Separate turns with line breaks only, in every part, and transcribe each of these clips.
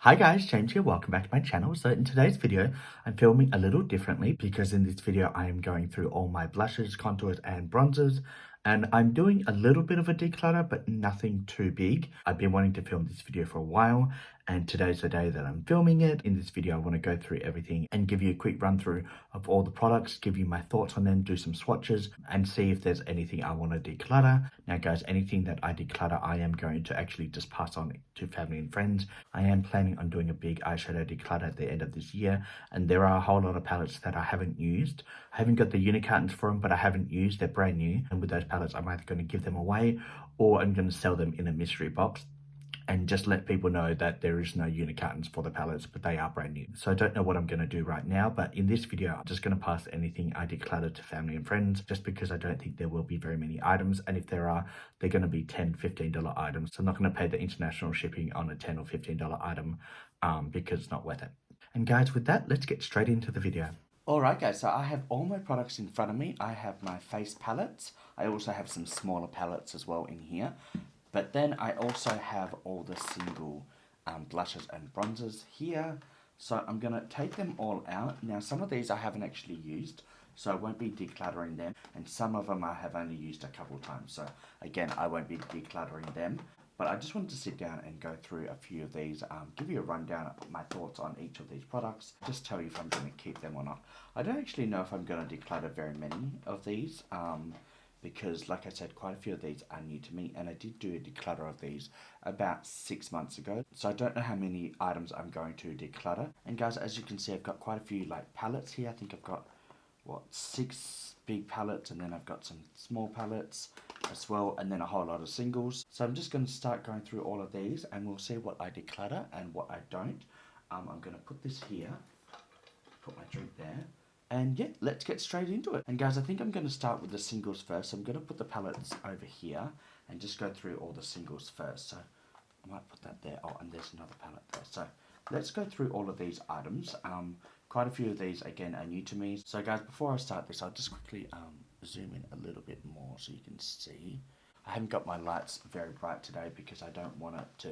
Hi guys, James here, welcome back to my channel. So in today's video, I'm filming a little differently because in this video, I am going through all my blushes, contours, and bronzers. And I'm doing a little bit of a declutter, but nothing too big. I've been wanting to film this video for a while, and today's the day that I'm filming it. In this video, I want to go through everything and give you a quick run through of all the products, give you my thoughts on them, do some swatches, and see if there's anything I want to declutter. Now guys, anything that I declutter, I am going to actually just pass on to family and friends. I am planning on doing a big eyeshadow declutter at the end of this year, and there are a whole lot of palettes that I haven't used. I haven't got the unit cartons for them, but I haven't used. They're brand new, and with those palettes, I'm either going to give them away or I'm going to sell them in a mystery box and just let people know that there is no unit cartons for the palettes, but they are brand new. So I don't know what I'm going to do right now, but in this video, I'm just going to pass anything I decluttered to family and friends, just because I don't think there will be very many items. And if there are, they're going to be $10, $15 items. So I'm not going to pay the international shipping on a $10 or $15 item because it's not worth it. And guys, with that, let's get straight into the video. Alright guys, so I have all my products in front of me. I have my face palettes. I also have some smaller palettes as well in here. But then I also have all the single blushes and bronzers here. So I'm going to take them all out. Now some of these I haven't actually used, so I won't be decluttering them. And some of them I have only used a couple times. So again, I won't be decluttering them. But I just wanted to sit down and go through a few of these, give you a rundown of my thoughts on each of these products, just tell you if I'm going to keep them or not. I don't actually know if I'm going to declutter very many of these, because like I said, quite a few of these are new to me, and I did do a declutter of these about 6 months ago. So I don't know how many items I'm going to declutter. And guys, as you can see, I've got quite a few like palettes here. I think I've got, what, 6 big palettes, and then I've got some small palettes as well, and then a whole lot of singles. So I'm just going to start going through all of these, and we'll see what I declutter and what I don't. I'm going to put this here, put my drink there, and yeah, let's get straight into it. And guys, I think I'm going to start with the singles first. So I'm going to put the palettes over here and just go through all the singles first. So I might put that there. Oh, and there's another palette there. So let's go through all of these items. Quite a few of these, again, are new to me. So guys, before I start this, I'll just quickly zoom in a little bit more so you can see. I haven't got my lights very bright today because I don't want it to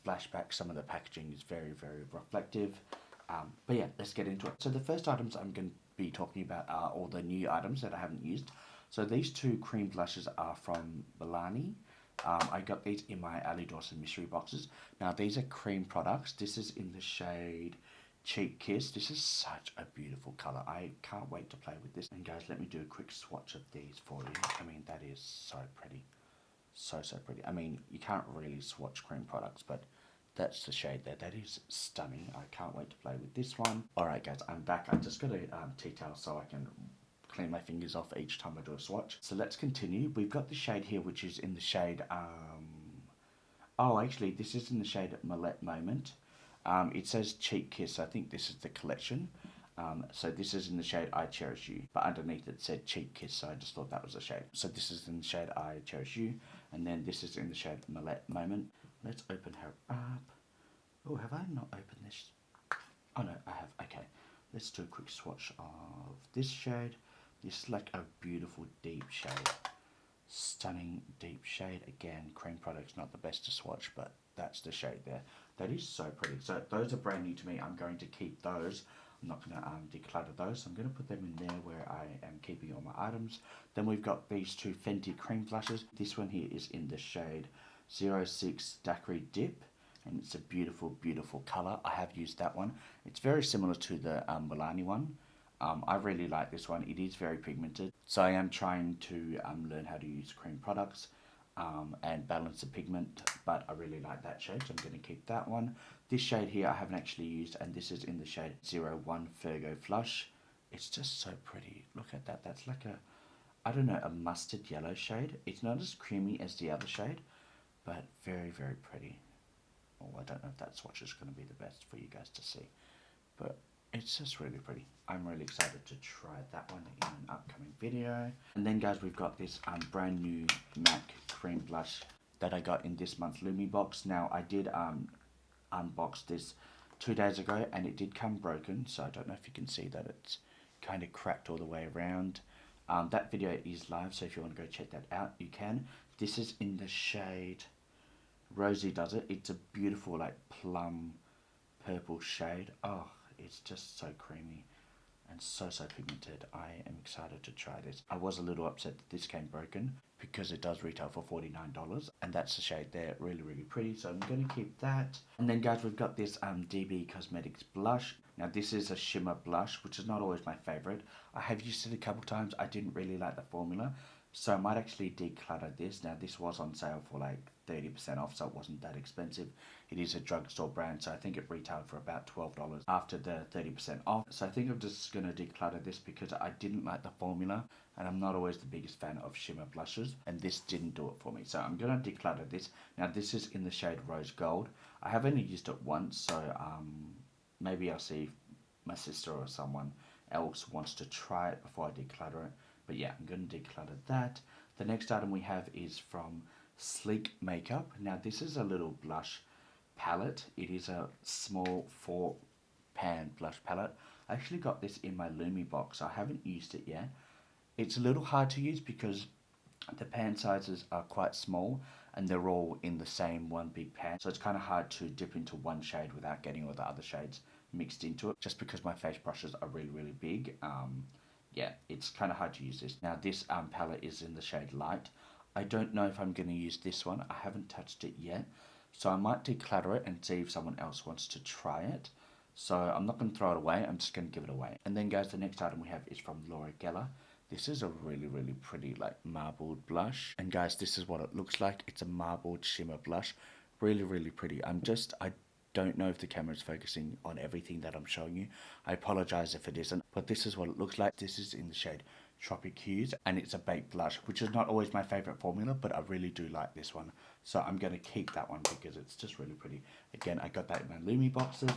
flash back. Some of the packaging is very, very reflective. But yeah, let's get into it. So the first items I'm going to be talking about are all the new items that I haven't used. So these two cream blushes are from Milani. I got these in my Ali Dawson mystery boxes. Now these are cream products. This is in the shade Cheek Kiss. This is such a beautiful colour. I can't wait to play with this. And guys, let me do a quick swatch of these for you. I mean, that is so pretty. So pretty. I mean, you can't really swatch cream products, but that's the shade there. That is stunning. I can't wait to play with this one. Alright guys, I'm back. I just got a tea towel so I can clean my fingers off each time I do a swatch. So let's continue. We've got the shade here, which is in the shade... oh, actually, this is in the shade Millet Moment. It says Cheek Kiss. I think this is the collection. So this is in the shade I Cherish You. But underneath it said Cheek Kiss, so I just thought that was a shade. So this is in the shade I Cherish You. And then this is in the shade Millet Moment. Let's open her up. Oh, have I not opened this? Oh no, I have. Okay. Let's do a quick swatch of this shade. This is like a beautiful deep shade. Stunning deep shade. Again, cream product's not the best to swatch, but that's the shade there. That is so pretty. So those are brand new to me. I'm going to keep those. I'm not going to declutter those. So I'm going to put them in there where I am keeping all my items. Then we've got these two Fenty cream blushes. This one here is in the shade 06 Daiquiri Dip. And it's a beautiful, beautiful colour. I have used that one. It's very similar to the Milani one. I really like this one. It is very pigmented. So I am trying to learn how to use cream products and balance the pigment. But I really like that shade, so I'm going to keep that one. This shade here I haven't actually used, and this is in the shade 01 Fergo Flush. It's just so pretty. Look at that. That's like a, I don't know, a mustard yellow shade. It's not as creamy as the other shade, but very, very pretty. Oh, I don't know if that swatch is going to be the best for you guys to see, but it's just really pretty. I'm really excited to try that one in an upcoming video. And then guys, we've got this brand new MAC cream blush that I got in this month's Lumi box. Now I did unbox this 2 days ago, and it did come broken, so I don't know if you can see that it's kind of cracked all the way around. That video is live, so if you want to go check that out, you can. This is in the shade Rosie Does It. It's a beautiful like plum purple shade. Oh, it's just so creamy and so pigmented. I am excited to try this. I was a little upset that this came broken because it does retail for $49, and that's the shade there. Really pretty, so I'm going to keep that. And then guys, we've got this DB Cosmetics blush. Now this is a shimmer blush, which is not always my favorite. I have used it a couple times. I didn't really like the formula, so I might actually declutter this. Now this was on sale for like 30% off, so it wasn't that expensive. It is a drugstore brand, so I think it retailed for about $12 after the 30% off. So I think I'm just going to declutter this because I didn't like the formula, and I'm not always the biggest fan of shimmer blushes, and this didn't do it for me. So I'm going to declutter this. Now this is in the shade Rose Gold. I have only used it once, so maybe I'll see if my sister or someone else wants to try it before I declutter it. But yeah, I'm going to declutter that. The next item we have is from Sleek Makeup. Now this is a little blush palette. It is a small 4-pan blush palette. I actually got this in my Lumi box. I haven't used it yet. It's a little hard to use because the pan sizes are quite small and they're all in the same one big pan. So it's kind of hard to dip into one shade without getting all the other shades mixed into it, just because my face brushes are really big. Yeah, it's kind of hard to use this. Now this palette is in the shade Light. I don't know if I'm going to use this one. I haven't touched it yet. So I might declutter it and see if someone else wants to try it. So I'm not going to throw it away. I'm just going to give it away. And then guys, the next item we have is from Laura Geller. This is a really pretty like marbled blush. And guys, this is what it looks like. It's a marbled shimmer blush. Really pretty. I don't know if the camera is focusing on everything that I'm showing you. I apologize if it isn't, but this is what it looks like. This is in the shade Tropic Hues, and it's a baked blush, which is not always my favorite formula, but I really do like this one. So I'm going to keep that one because it's just really pretty. Again, I got that in my Lumi boxes.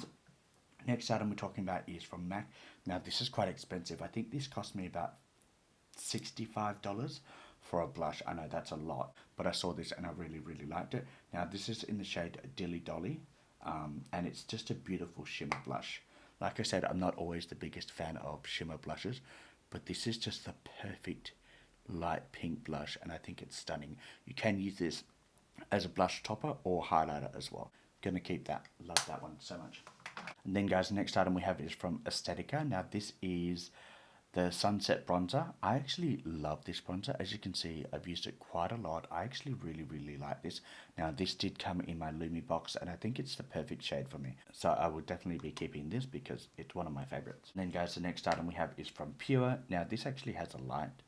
Next item we're talking about is from MAC. Now this is quite expensive. I think this cost me about $65 for a blush. I know that's a lot, but I saw this and I really liked it. Now this is in the shade Dilly Dolly. And it's just a beautiful shimmer blush. Like I said, I'm not always the biggest fan of shimmer blushes, but this is just the perfect light pink blush, and I think it's stunning. You can use this as a blush topper or highlighter as well. Gonna keep that. Love that one so much. And then guys, the next item we have is from Aesthetica. Now this is the Sunset Bronzer. I actually love this bronzer. As you can see, I've used it quite a lot. I actually really like this. Now, this did come in my Lumi box, and I think it's the perfect shade for me. So I would definitely be keeping this because it's one of my favorites. And then, guys, the next item we have is from Pure. Now, this actually has a light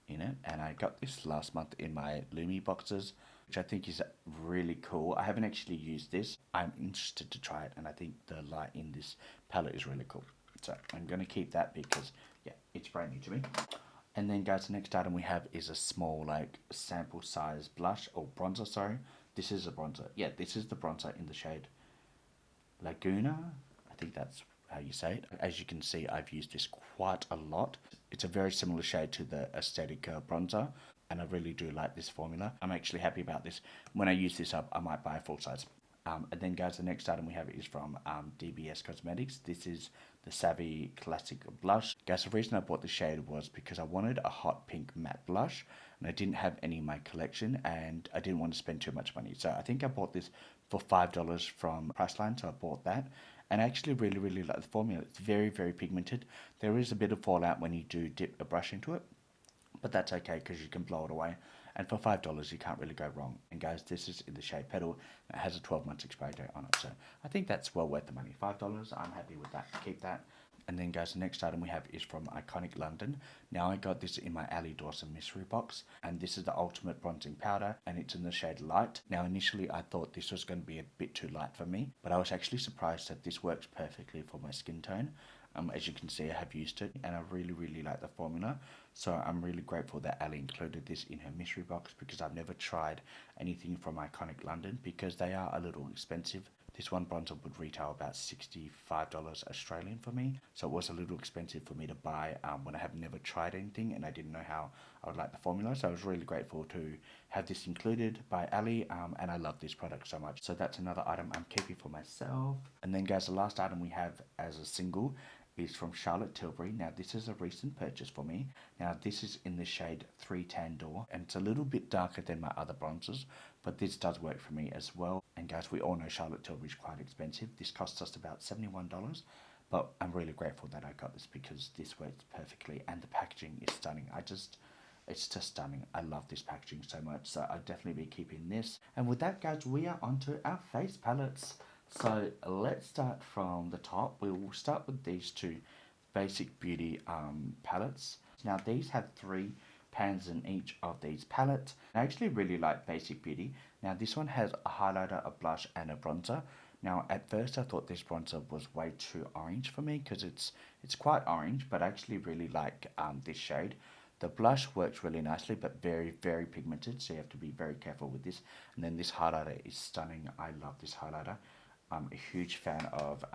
in it, and I got this last month in my Lumi boxes, which I think is really cool. I haven't actually used this. I'm interested to try it, and I think the light in this palette is really cool. So I'm going to keep that because, yeah, it's brand new to me. And then guys, the next item we have is a small like sample size blush or bronzer, sorry. This is a bronzer. Yeah, this is the bronzer in the shade Laguna. I think that's how you say it. As you can see, I've used this quite a lot. It's a very similar shade to the Aesthetica bronzer, and I really do like this formula. I'm actually happy about this. When I use this up, I might buy a full size. And then guys, the next item we have is from DBS Cosmetics. This is the Savvy Classic Blush. Guys, the reason I bought the shade was because I wanted a hot pink matte blush, and I didn't have any in my collection, and I didn't want to spend too much money. So I think I bought this for $5 from Priceline, so I bought that. And I actually really like the formula. It's very pigmented. There is a bit of fallout when you do dip a brush into it, but that's okay because you can blow it away. And for $5, you can't really go wrong. And guys, this is in the shade Petal. It has a 12-month expiry date on it. So I think that's well worth the money. $5, I'm happy with that. Keep that. And then guys, the next item we have is from Iconic London. Now I got this in my Ali Dawson mystery box. And this is the Ultimate Bronzing Powder. And it's in the shade Light. Now initially I thought this was going to be a bit too light for me. But I was actually surprised that this works perfectly for my skin tone. As you can see, I have used it and I really like the formula. So I'm really grateful that Ali included this in her mystery box because I've never tried anything from Iconic London because they are a little expensive. This one bronzer would retail about $65 Australian for me. So it was a little expensive for me to buy when I have never tried anything and I didn't know how I would like the formula. So I was really grateful to have this included by Ali and I love this product so much. So that's another item I'm keeping for myself. And then guys, the last item we have as a single is from Charlotte Tilbury. Now this is a recent purchase for me. Now this is in the shade 310 Door, and it's a little bit darker than my other bronzers, but this does work for me as well. And guys, we all know Charlotte Tilbury is quite expensive. This costs us about $71, but I'm really grateful that I got this because this works perfectly and the packaging is stunning. It's just stunning. I love this packaging so much, so I'll definitely be keeping this. And with that, guys, we are onto our face palettes. So let's start from the top. We will start with these two Basic Beauty palettes. Now these have 3 pans in each of these palettes. I actually really like Basic Beauty. Now this one has a highlighter, a blush, and a bronzer. Now at first I thought this bronzer was way too orange for me because it's quite orange, but I actually really like this shade. The blush works really nicely, but very, very pigmented, so you have to be very careful with this. And then this highlighter is stunning. I love this highlighter. I'm a huge fan of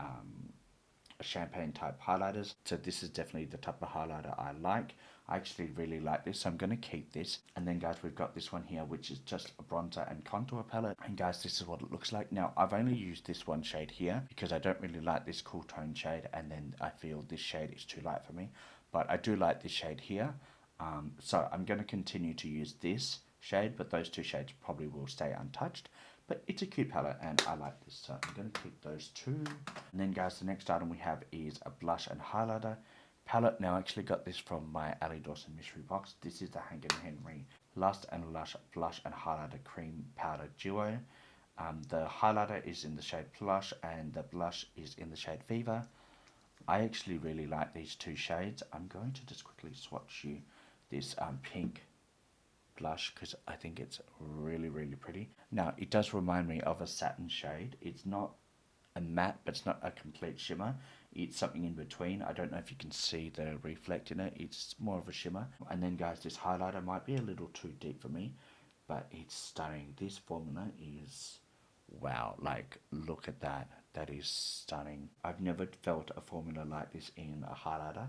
champagne type highlighters, so this is definitely the type of highlighter I like. I actually really like this, so I'm going to keep this. And then guys, we've got this one here, which is just a bronzer and contour palette. And guys, this is what it looks like. Now I've only used this one shade here because I don't really like this cool tone shade, and then I feel this shade is too light for me, but I do like this shade here. So I'm going to continue to use this shade, but those 2 shades probably will stay untouched. But it's a cute palette and I like this, so I'm going to keep those 2. And then guys, the next item we have is a blush and highlighter palette. Now I actually got this from my Ali Dawson mystery box. This is the Hank & Henry Lust and Lush Blush and Highlighter Cream Powder Duo. The highlighter is in the shade Plush and the blush is in the shade Fever. I actually really like these 2 shades. I'm going to just quickly swatch you this pink blush because I think it's really, really pretty. Now it does remind me of a satin shade. It's not a matte, but it's not a complete shimmer. It's something in between. I don't know if you can see the reflect in it. It's more of a shimmer. And then guys, this highlighter might be a little too deep for me, but it's stunning. This formula is wow. Like, look at that. That is stunning. I've never felt a formula like this in a highlighter.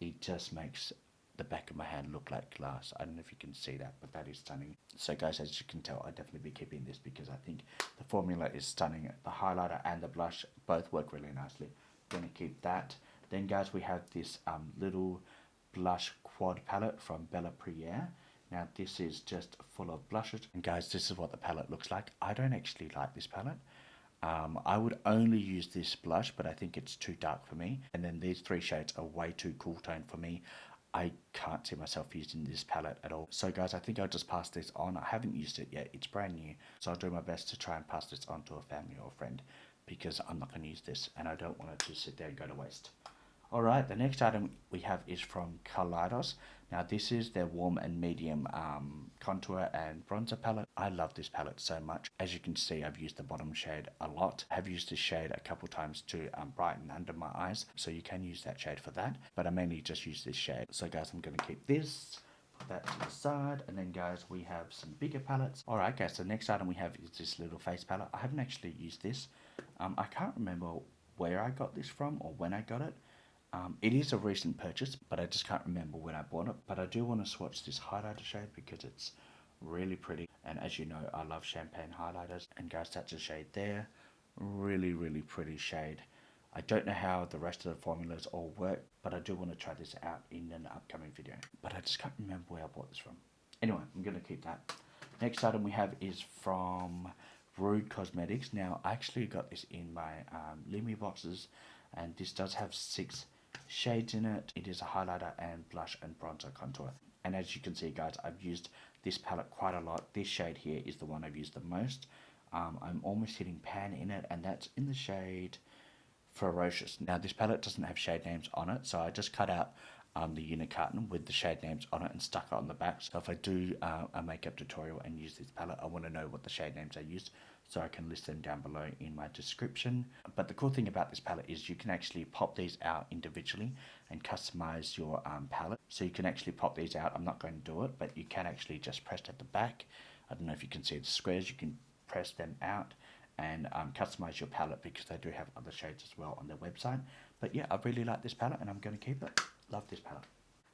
It just makes the back of my hand look like glass. I don't know if you can see that, but that is stunning. So guys, as you can tell, I'll definitely be keeping this because I think the formula is stunning. The highlighter and the blush both work really nicely. Gonna keep that. Then guys, we have this little blush quad palette from Bella Priere. Now this is just full of blushes, and guys, this is what the palette looks like. I don't actually like this palette. I would only use this blush, but I think it's too dark for me. And then these 3 shades are way too cool tone for me. I can't see myself using this palette at all. So guys, I think I'll just pass this on. I haven't used it yet. It's brand new. So I'll do my best to try and pass this on to a family or a friend because I'm not going to use this and I don't want it to sit there and go to waste. Alright, the next item we have is from Kaleidos. Now this is their warm and medium contour and bronzer palette. I love this palette so much. As you can see, I've used the bottom shade a lot. I've used this shade a couple times to brighten under my eyes, so you can use that shade for that. But I mainly just use this shade. So guys, I'm going to keep this, put that to the side, and then guys, we have some bigger palettes. Alright guys, the next item we have is this little face palette. I haven't actually used this. I can't remember where I got this from or when I got it. It is a recent purchase, but I just can't remember when I bought it. But I do want to swatch this highlighter shade because it's really pretty. And as you know, I love champagne highlighters. And guys, that's a shade there. Really, really pretty shade. I don't know how the rest of the formulas all work, but I do want to try this out in an upcoming video. But I just can't remember where I bought this from. Anyway, I'm going to keep that. Next item we have is from Rude Cosmetics. Now, I actually got this in my Lumi boxes, and this does have 6 shades in it. It is a highlighter and blush and bronzer contour. And as you can see guys, I've used this palette quite a lot. This shade here is the one I've used the most. I'm almost hitting pan in it, and that's in the shade Ferocious. Now this palette doesn't have shade names on it, so I just cut out the unit carton with the shade names on it and stuck it on the back. So if I do a makeup tutorial and use this palette, I want to know what the shade names I used, so I can list them down below in my description. But the cool thing about this palette is you can actually pop these out individually and customize your palette. So you can actually pop these out. I'm not going to do it, but you can actually just press at the back. I don't know if you can see the squares. You can press them out and customize your palette because they do have other shades as well on their website. But yeah, I really like this palette and I'm going to keep it. Love this palette.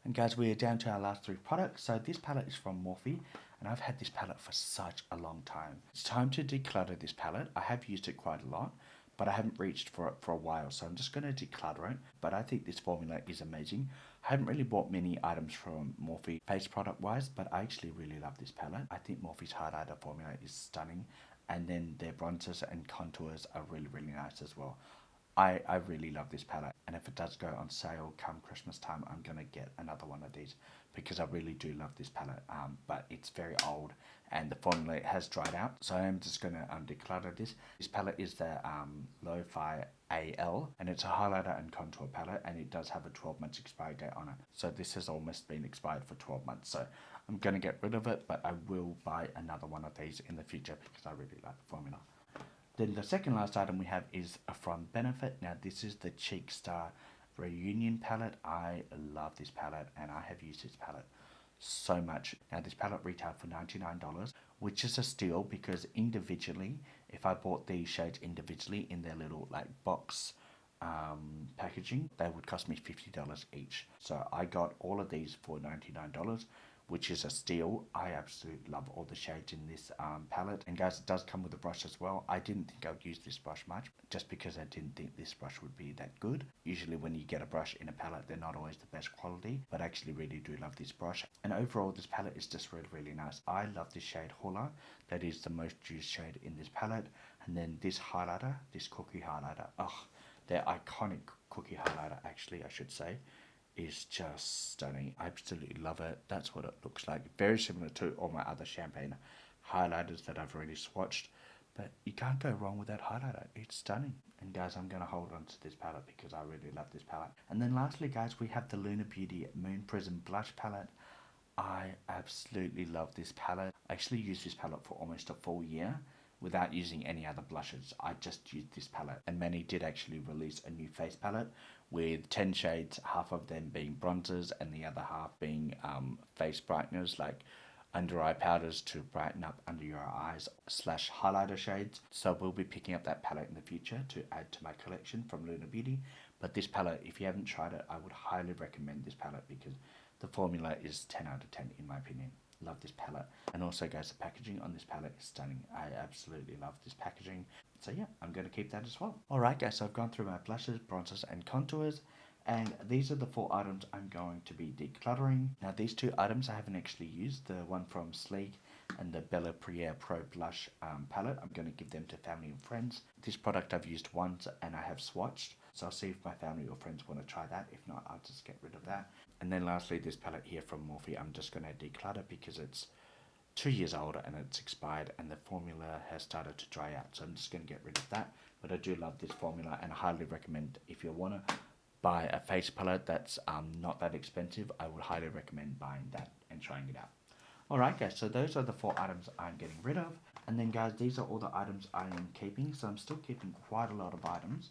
And guys, we are down to our last 3 products. So this palette is from Morphe, and I've had this palette for such a long time. It's time to declutter this palette. I have used it quite a lot, but I haven't reached for it for a while, so I'm just going to declutter it. But I think this formula is amazing. I haven't really bought many items from Morphe face product wise, but I actually really love this palette. I think Morphe's highlighter formula is stunning, and then their bronzers and contours are really, really nice as well. I really love this palette, and if it does go on sale come Christmas time, I'm going to get another one of these because I really do love this palette, but it's very old and the formula has dried out, so I'm just going to declutter this. This palette is the Lo-Fi AL, and it's a highlighter and contour palette, and it does have a 12 months expiry date on it, so this has almost been expired for 12 months, so I'm going to get rid of it, but I will buy another one of these in the future because I really like the formula. Then the second last item we have is from Benefit. Now this is the Cheekstar Reunion palette. I love this palette and I have used this palette so much. Now this palette retailed for $99, which is a steal because individually, if I bought these shades individually in their little like box packaging, they would cost me $50 each. So I got all of these for $99, which is a steal. I absolutely love all the shades in this palette. And guys, it does come with a brush as well. I didn't think I would use this brush much, just because I didn't think this brush would be that good. Usually when you get a brush in a palette, they're not always the best quality, but I actually really do love this brush. And overall, this palette is just really, really nice. I love this shade Hula. That is the most used shade in this palette. And then this highlighter, this cookie highlighter. Oh, their iconic cookie highlighter, actually, I should say, is just stunning. I absolutely love it. That's what it looks like. Very similar to all my other champagne highlighters that I've already swatched. But you can't go wrong with that highlighter. It's stunning. And guys, I'm going to hold on to this palette because I really love this palette. And then lastly, guys, we have the Lunar Beauty Moon Prism Blush Palette. I absolutely love this palette. I actually used this palette for almost a full year without using any other blushes. I just used this palette, and Manny did actually release a new face palette with 10 shades, half of them being bronzers and the other half being face brighteners like under eye powders to brighten up under your eyes / highlighter shades. So we'll be picking up that palette in the future to add to my collection from Lunar Beauty. But this palette, if you haven't tried it, I would highly recommend this palette because the formula is 10 out of 10 in my opinion. Love this palette. And also guys, the packaging on this palette is stunning. I absolutely love this packaging. So yeah, I'm going to keep that as well. Alright guys, so I've gone through my blushes, bronzers and contours, and these are the 4 items I'm going to be decluttering. Now these 2 items I haven't actually used, the one from Sleek and the Bella Priere Pro Blush palette. I'm going to give them to family and friends. This product I've used once and I have swatched, so I'll see if my family or friends want to try that. If not, I'll just get rid of that. And then lastly, this palette here from Morphe, I'm just going to declutter because it's 2 years older and it's expired and the formula has started to dry out, so I'm just going to get rid of that. But I do love this formula and I highly recommend, if you want to buy a face palette that's not that expensive, I would highly recommend buying that and trying it out. Alright guys, so those are the 4 items I'm getting rid of. And then guys, these are all the items I am keeping, so I'm still keeping quite a lot of items.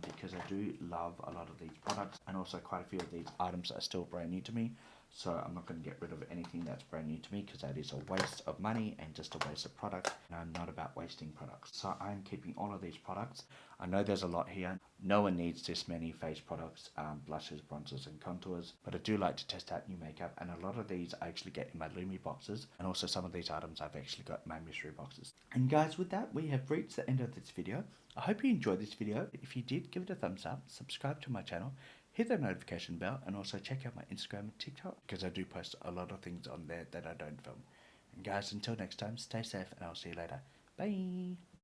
Because I do love a lot of these products, and also quite a few of these items are still brand new to me, so I'm not going to get rid of anything that's brand new to me because that is a waste of money and just a waste of product, and I'm not about wasting products. So I'm keeping all of these products. I know there's a lot here. No one needs this many face products, blushes, bronzers and contours, but I do like to test out new makeup, and a lot of these I actually get in my Lumi boxes, and also some of these items I've actually got in my mystery boxes. And guys, with that we have reached the end of this video. I hope you enjoyed this video. If you did, give it a thumbs up, subscribe to my channel, hit the notification bell, and also check out my Instagram and TikTok because I do post a lot of things on there that I don't film. And guys, until next time, stay safe and I'll see you later. Bye!